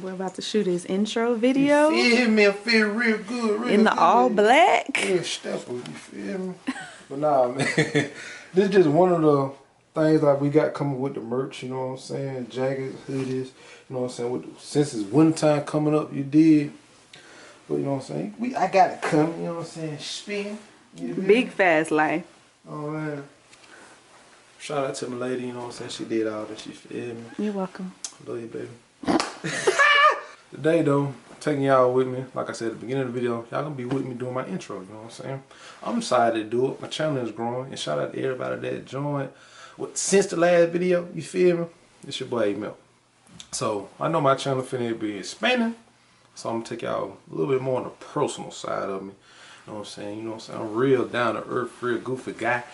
We're about to shoot his intro video. You feel me? I feel real good. Real in the good. all black. Real stepper, you feel me? But nah, man. This is just one of the things like we got coming with the merch, you know what I'm saying? Jackets, hoodies, you know what I'm saying? Since it's winter time coming up, you did. But you know what I'm saying? I got it coming, you know what I'm saying? Spin. Big fast life. Oh, man. Shout out to my lady, you know what I'm saying? She did all that, she feel me. You're welcome. Love you, baby. Today, though, taking y'all with me. Like I said at the beginning of the video, y'all gonna be with me doing my intro, you know what I'm saying? I'm excited to do it. My channel is growing. And shout out to everybody that joined since the last video, you feel me? It's your boy AyyMelt. So, I know my channel finna be expanding. So, I'm gonna take y'all a little bit more on the personal side of me. You know what I'm saying? You know what I'm saying? I'm real down to earth, real goofy guy.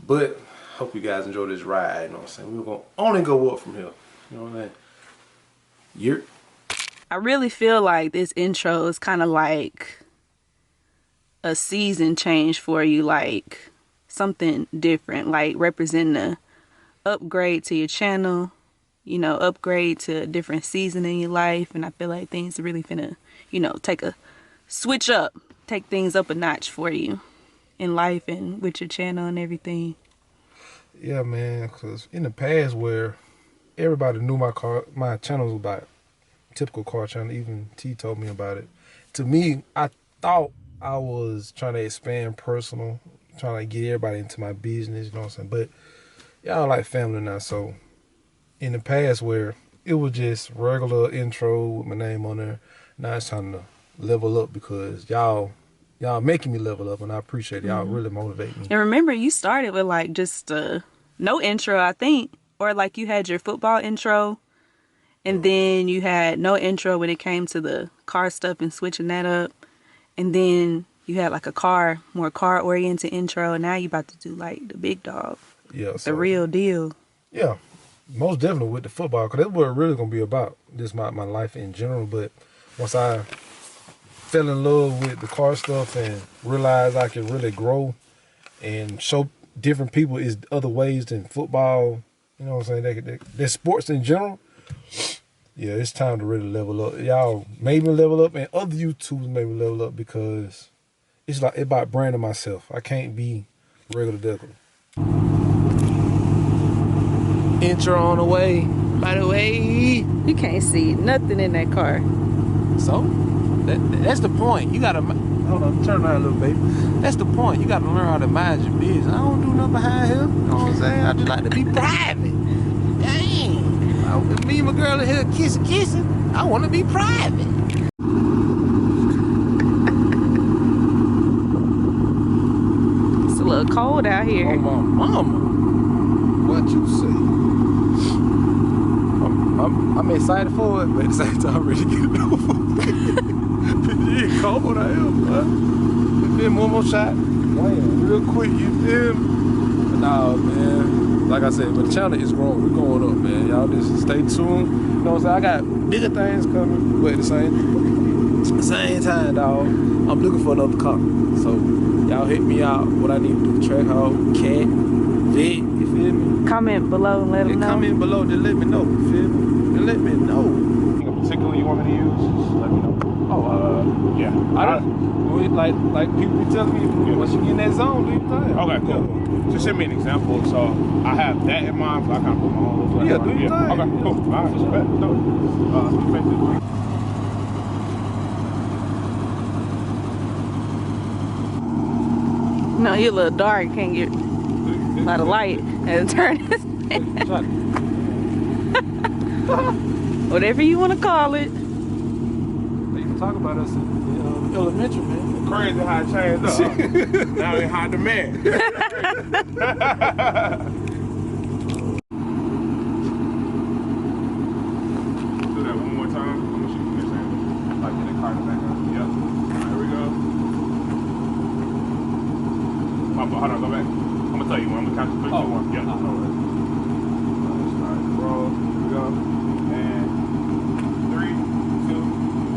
But, hope you guys enjoy this ride, you know what I'm saying? We're gonna only go up from here. You know what I'm saying? I really feel like this intro is kind of like a season change for you, like something different, like representing a upgrade to your channel, you know, upgrade to a different season in your life. And I feel like things are really finna, you know, take a switch up, take things up a notch for you in life and with your channel and everything. Yeah, man, because in the past where everybody knew my channel was about typical car channel, even T told me about it. To me, I thought I was trying to expand personal, trying to get everybody into my business, you know what I'm saying? But y'all like family now, so in the past where it was just regular intro with my name on there, now it's time to level up because y'all making me level up, and I appreciate it. Y'all really motivate me. And remember, you started with like just no intro, I think, or like you had your football intro. And then you had no intro when it came to the car stuff and switching that up. And then you had like a more car-oriented intro. And now you about to do like the big dog. Yeah. The real deal. Yeah. Most definitely with the football. Because that's what it's really going to be about. Just my life in general. But once I fell in love with the car stuff and realized I could really grow and show different people is other ways than football. You know what I'm saying? There's sports in general. Yeah, it's time to really level up. Y'all made me level up, and other YouTubers made me level up because it's like about branding myself. I can't be regular degular. Intro on the way. By the way, you can't see nothing in that car. So that's the point. You gotta hold on, turn around a little, baby. That's the point. You gotta learn how to mind your business. I don't do nothing behind here. You know what I'm saying? I just like to be private. Dang. If me and my girl in here kissing, I want to be private. It's a little cold out here. Oh, my mama. What you say? I'm excited for it, but at the same time, I'm ready to get it over. It's cold out here, bro. Then one more shot. Damn, real quick, you feel me? But nah, man. Like I said, but the channel is growing. We're going up, man. Y'all just stay tuned. You know what I'm saying? I got bigger things coming, but at the same time, dog, I'm looking for another car. So y'all hit me out. What I need to do: track hog, cat, vet. You feel me? Comment below and let them know. Comment below. Just let me know. You feel me? Just let me know. Anything particular you want me to use? Just let me know. Oh, yeah. I don't like people be telling me once you get in that zone, do your thing. Okay, cool. Just send me an example. So I have that in mind, but I kind of put my own little. Yeah, do your thing. Okay, cool. All right, respect. No, you're a little dark. You can't get a lot of light and turn this. Whatever you want to call it. They used to talk about us in elementary, man. Crazy how it changed up. Huh? Now they high demand. Do that one more time. I'm gonna shoot this angle. Like in the car in the background. Yep. Alright, here we go. Hold on, go back. I'm gonna tell you when. I'm gonna count to 3, 2, 1. Yeah. Alright. Start to roll. Here we go. And 3, 2,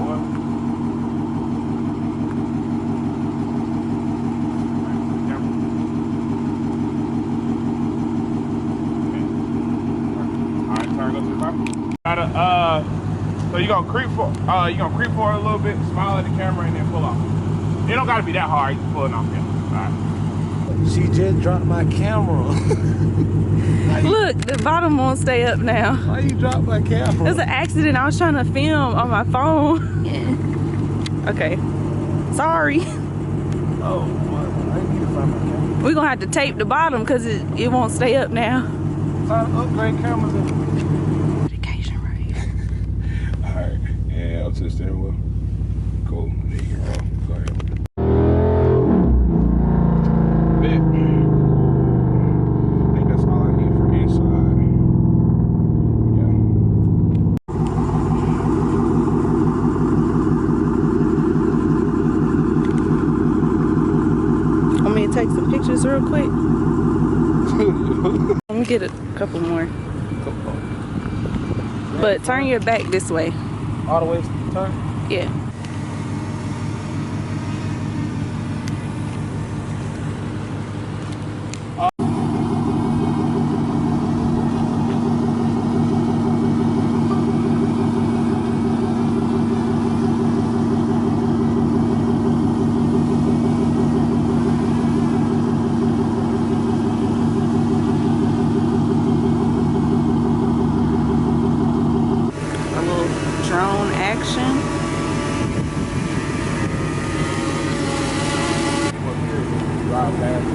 1. Gotta So you gonna creep for a little bit, smile at the camera, and then pull off. It don't gotta be that hard. You just pull it off. Yeah. All right. She just dropped my camera. Look, the bottom won't stay up now. Why you drop my camera? It was an accident. I was trying to film on my phone. Okay. Sorry. Oh, what? I need to find my camera. We're gonna have to tape the bottom because it won't stay up now. Trying to upgrade cameras. Notification right. Alright, and up to the steering wheel. Cool. There you go. Go ahead. Bet. I think that's all I need for inside. Yeah. Want me to take some pictures real quick? Let me get a couple more. But turn your back this way. All the way turn? Yeah. Drone action. Drive fast.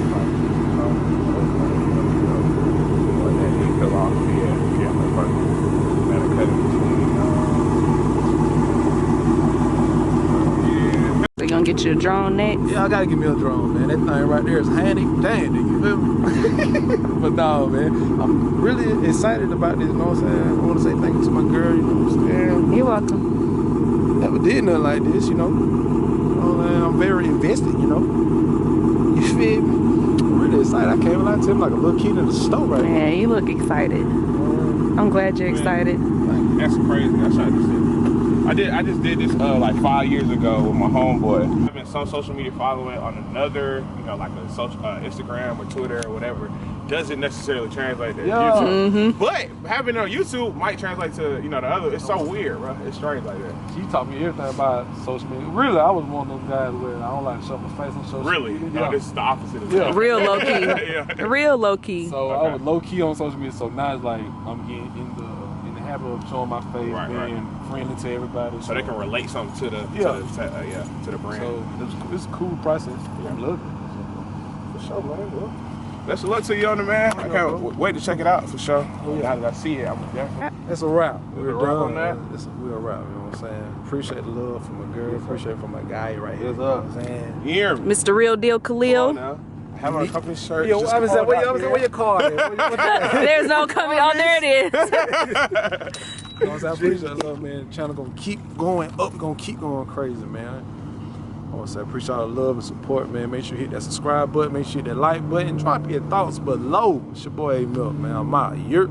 They're gonna get you a drone next. Yeah, I gotta get me a drone, man. That thing right there is handy dandy, you feel me? But no, man, I'm really excited about this, you know what I'm saying? I wanna say thank you to my girl, you know what I'm saying? You're welcome. Never did nothing like this, you know? I'm very invested, you know? You feel me? I'm really excited. I can't lie to him like a little kid in the store right now. Yeah, you look excited. I'm glad you're excited. That's crazy. That's what I just did. I just did this like 5 years ago with my homeboy. I've been some social media following on another, you know, like a social Instagram or Twitter or whatever. Doesn't necessarily translate to YouTube. But having it on YouTube might translate to, you know, the other. It's so weird, bro. It's strange like that. She taught me everything about social media. Really, I was one of those guys where I don't like to show my face on social Really? media. No, this is the opposite of Yeah. that. Real low key. Yeah. Real low key. So I was low key on social media. So now it's like I'm getting in the habit of showing my face, being friendly to everybody. So they can relate something to the to the brand. So it's a cool process. I love it. For sure, man. Well, best of luck to you on it, man. I can't wait to check it out for sure. How did I see it? I'm definitely. It's a wrap. We're a wrap on that. We're a wrap. You know what I'm saying? Appreciate the love from my girl. Appreciate it from my guy right here. You know what I'm saying? You hear me? Mr. Real Deal Khalil. Have a company shirt. Yo, I was saying, where your card is? There's no coming. Oh, there it is. You know what I'm saying? I appreciate the love, man. The channel gonna keep going up, gonna keep going crazy, man. I want to say appreciate all the love and support, man. Make sure you hit that subscribe button, make sure you hit that like button, drop your thoughts below. It's your boy AyyMelt, man. I'm out. You're